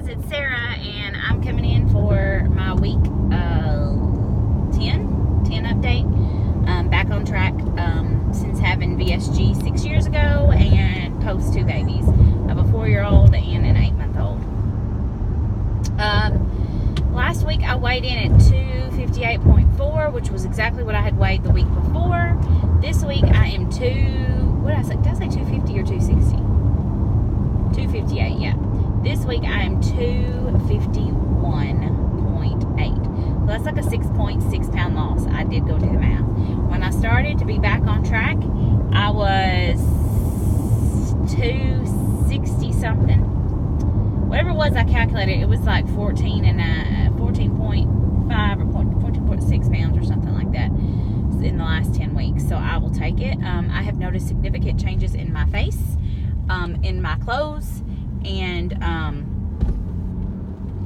guys, it's Sarah, and I'm coming in for my week 10 update. Back on track since having VSG 6 years ago and post 2 babies of a 4-year-old and an 8-month-old. Last week I weighed in at 258.4, which was exactly what I had weighed the week before. This week I am what did I say? Did I say 250 or 260? 258, yeah. This week I am 251.8. So that's like a 6.6 pound loss. I did go do the math. When I started to be back on track, I was 260 something. Whatever it was I calculated, it was like 14.5 or 14.6 pounds or something like that in the last 10 weeks. So I will take it. I have noticed significant changes in my face, in my clothes, and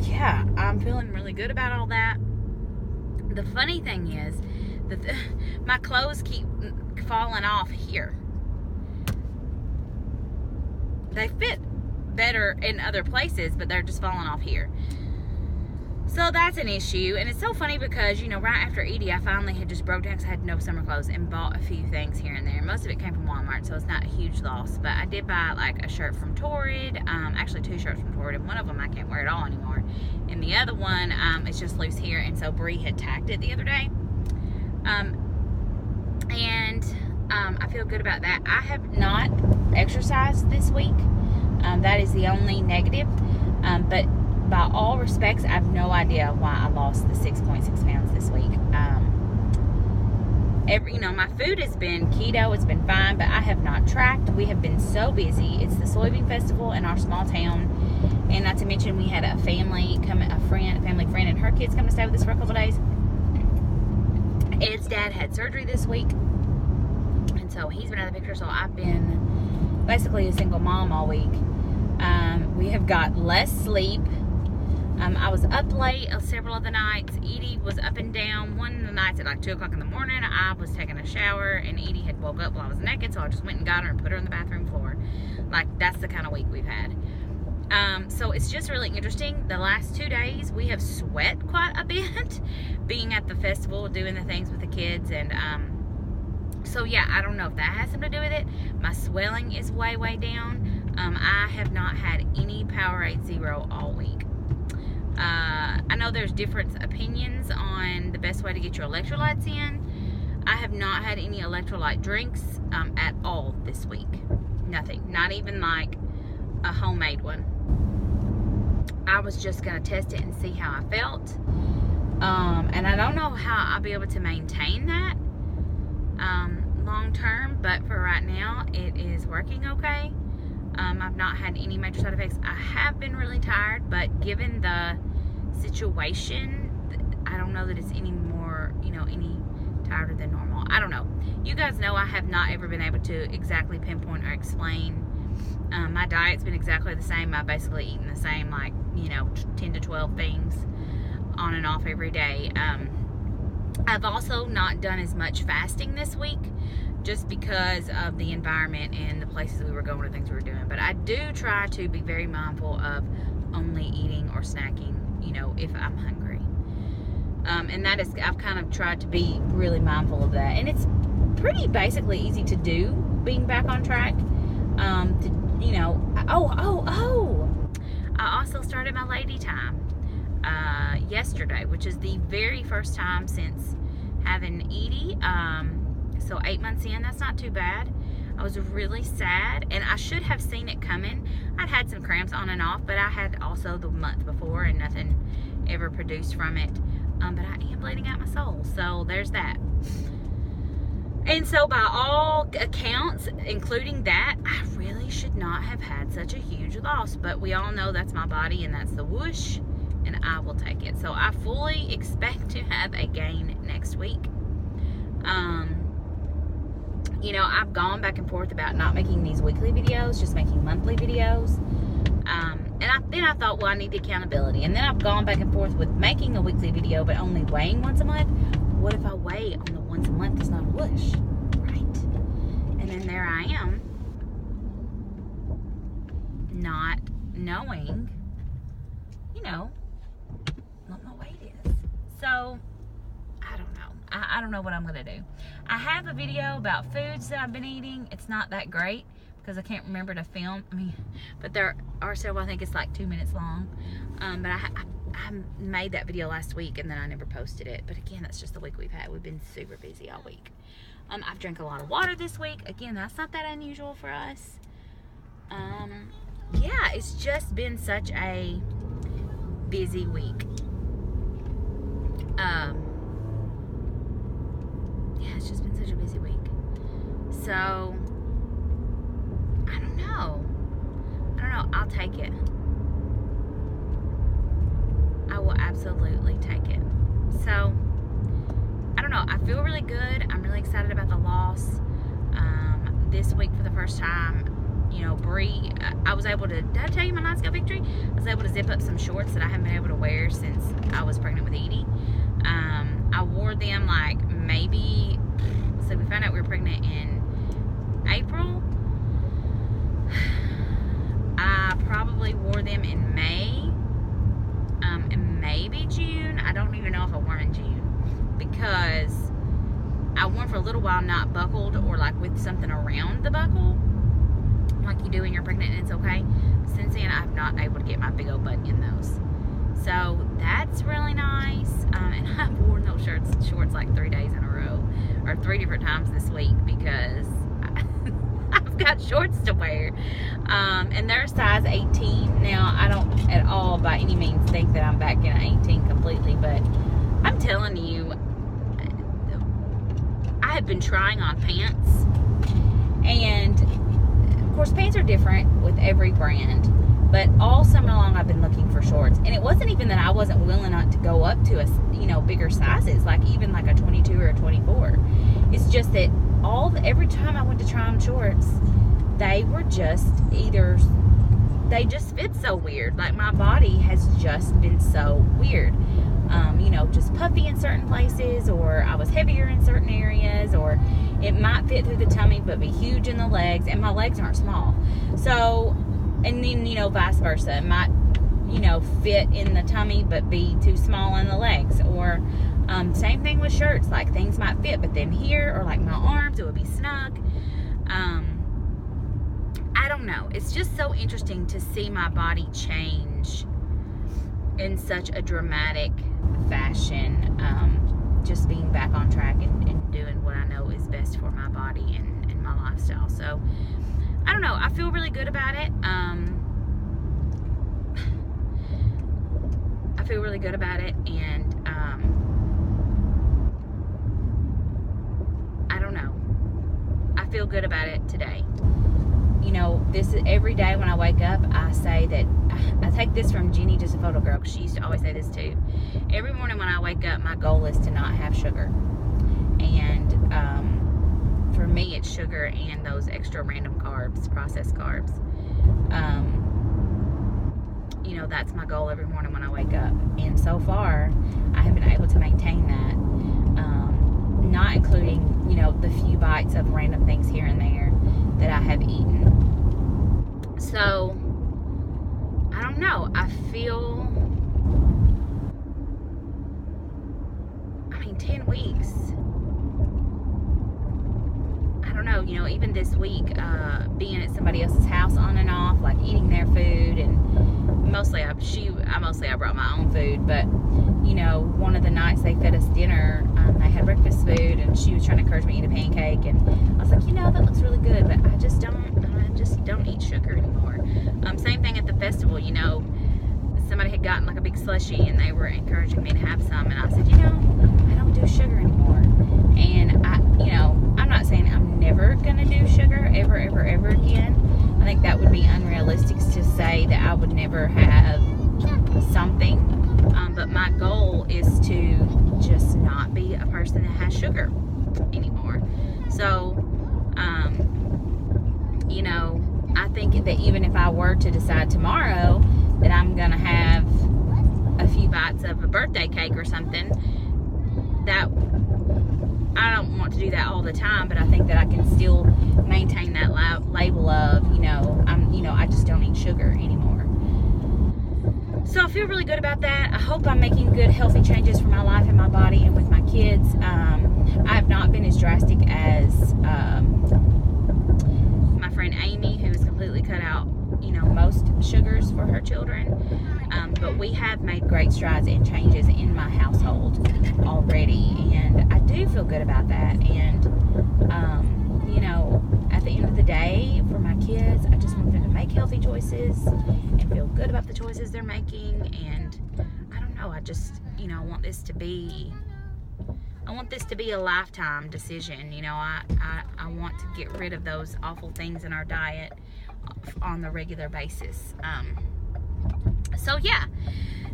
yeah, I'm feeling really good about all that. The funny thing is that my clothes keep falling off here. They fit better in other places, but they're just falling off here. So that's an issue. And it's so funny because, you know, right after Edie, I finally had just broke down because I had no summer clothes and bought a few things here and there. Most of it came from Walmart, so it's not a huge loss. But I did buy like a shirt from Torrid, actually 2 shirts from Torrid, and one of them I can't wear at all anymore. And the other one, it's just loose here, and so Bree had tacked it the other day. I feel good about that. I have not exercised this week. That is the only negative. But by all respects, I have no idea why I lost the 6.6 pounds this week. My food has been keto, it's been fine, but I have not tracked. We have been so busy. It's the soybean festival in our small town, and not to mention we had a family friend and her kids come to stay with us for a couple days. Ed's dad had surgery this week, and so he's been out of the picture, so I've been basically a single mom all week. We have got less sleep. I was up late several of the nights. Edie was up and down. One of the nights at like 2 o'clock in the morning, I was taking a shower, and Edie had woke up while I was naked, so I just went and got her and put her on the bathroom floor. Like, that's the kind of week we've had. So it's just really interesting. The last 2 days, we have sweat quite a bit, being at the festival, doing the things with the kids, and so yeah, I don't know if that has something to do with it. My swelling is way, way down. I have not had any Powerade Zero all week. I know there's different opinions on the best way to get your electrolytes in. I have not had any electrolyte drinks at all this week. Nothing. Not even like a homemade one. I was just going to test it and see how I felt. And I don't know how I'll be able to maintain that long term, but for right now, it is working okay. I've not had any major side effects. I have been really tired, but given the situation, I don't know that it's any more, any tireder than normal. I don't know. You guys know I have not ever been able to exactly pinpoint or explain. My diet's been exactly the same. I've basically eaten the same, 10 to 12 things on and off every day. I've also not done as much fasting this week, just because of the environment and the places we were going and things we were doing. But I do try to be very mindful of only eating or snacking, if I'm hungry. And that is, I've kind of tried to be really mindful of that. And it's pretty basically easy to do, being back on track. I also started my lady time yesterday, which is the very first time since having Edie. So 8 months in, that's not too bad. I was really sad, and I should have seen it coming. I'd had some cramps on and off, but I had also the month before, and nothing ever produced from it. But I am bleeding out my soul, so there's that. And so by all accounts, including that, I really should not have had such a huge loss. But we all know that's my body, and that's the whoosh, and I will take it. So I fully expect to have a gain next week. I've gone back and forth about not making these weekly videos, just making monthly videos. Then I thought, well, I need the accountability. And then I've gone back and forth with making a weekly video, but only weighing once a month. What if I weigh on the once a month that's not a whoosh, right? And then there I am, not knowing what my weight is. So, I don't know. I don't know what I'm going to do. I have a video about foods that I've been eating. It's not that great because I can't remember to film. But there are several. I think it's like 2 minutes long. But I made that video last week and then I never posted it. But again, that's just the week we've had. We've been super busy all week. I've drank a lot of water this week. Again, that's not that unusual for us. Yeah, it's just been such a busy week. Yeah, it's just been such a busy week. So, I don't know. I'll take it. I will absolutely take it. So, I don't know. I feel really good. I'm really excited about the loss. This week for the first time, Bree, I was able to, did I tell you my night scale victory? I was able to zip up some shorts that I haven't been able to wear since I was pregnant with Edie. I wore them like maybe, so we found out we were pregnant in April. I probably wore them in May, and maybe June. I don't even know if I wore them in June because I wore them for a little while not buckled or like with something around the buckle like you do when you're pregnant and it's okay. Since then, I'm not able to get my big old butt in those. So that's really nice. And I've worn those shorts like 3 days in a row, or 3 different times this week because I've got shorts to wear. And they're size 18. Now, I don't at all by any means think that I'm back in 18 completely, but I'm telling you, I have been trying on pants, and of course pants are different with every brand, but all summer long I've been looking for shorts, and it wasn't even that I wasn't willing to go up to bigger sizes, like even like a 22 or a 24. It's just that every time I went to try on shorts, they were just they just fit so weird. Like my body has just been so weird. Just puffy in certain places, or I was heavier in certain areas, or it might fit through the tummy but be huge in the legs, and my legs aren't small. So, and then, vice versa. It might, fit in the tummy but be too small in the legs. Or same thing with shirts. Like things might fit, but then here, or like my arms, it would be snug. I don't know. It's just so interesting to see my body change in such a dramatic fashion, just being back on track and doing what I know is best for my body and my lifestyle. So I don't know, I feel really good about it. I feel really good about it, and I don't know, I feel good about it today. This is every day when I wake up, I say that I take this from Jenny, Just a Photo Girl, because she used to always say this too. Every morning when I wake up, my goal is to not have sugar. And for me, it's sugar and those extra random carbs, processed carbs. That's my goal every morning when I wake up. And so far, I have been able to maintain that. Not including, the few bites of random things here and there that I have eaten. So, I don't know. I feel, 10 weeks. I don't know, even this week, being at somebody else's house on and off, like eating their food, and mostly I brought my own food, but one of the nights they fed us dinner, they had breakfast food, and she was trying to encourage me to eat a pancake, and I was like, that looks really good, but I just don't eat sugar anymore. Same thing at the festival, somebody had gotten like a big slushie, and they were encouraging me to have some, and I said, I don't do sugar anymore. And I'm not saying I'm never gonna do sugar ever again. I think that would be unrealistic to say that I would never have something. But my goal is to just not be a person that has sugar anymore. So, I think that even if I were to decide tomorrow that I'm gonna have a few bites of a birthday cake or something, that I don't want to do that all the time, but I think that I can still maintain that label of, I just don't eat sugar anymore. So feel really good about that. I hope I'm making good, healthy changes for my life and my body and with my kids. I have not been as drastic as my friend Amy, who has completely cut out, you know, most sugars for her children. But we have made great strides and changes in my household already, and I do feel good about that. And you know, at the end of the day, for my kids, I just want them to make healthy choices and feel good about the choices they're making. And I don't know, I just, you know, I want this to be a lifetime decision. You know, I want to get rid of those awful things in our diet on the regular basis. So yeah,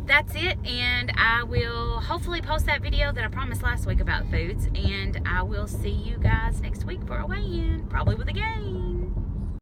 that's it, and I will hopefully post that video that I promised last week about foods, and I will see you guys next week for a weigh-in, probably with a game.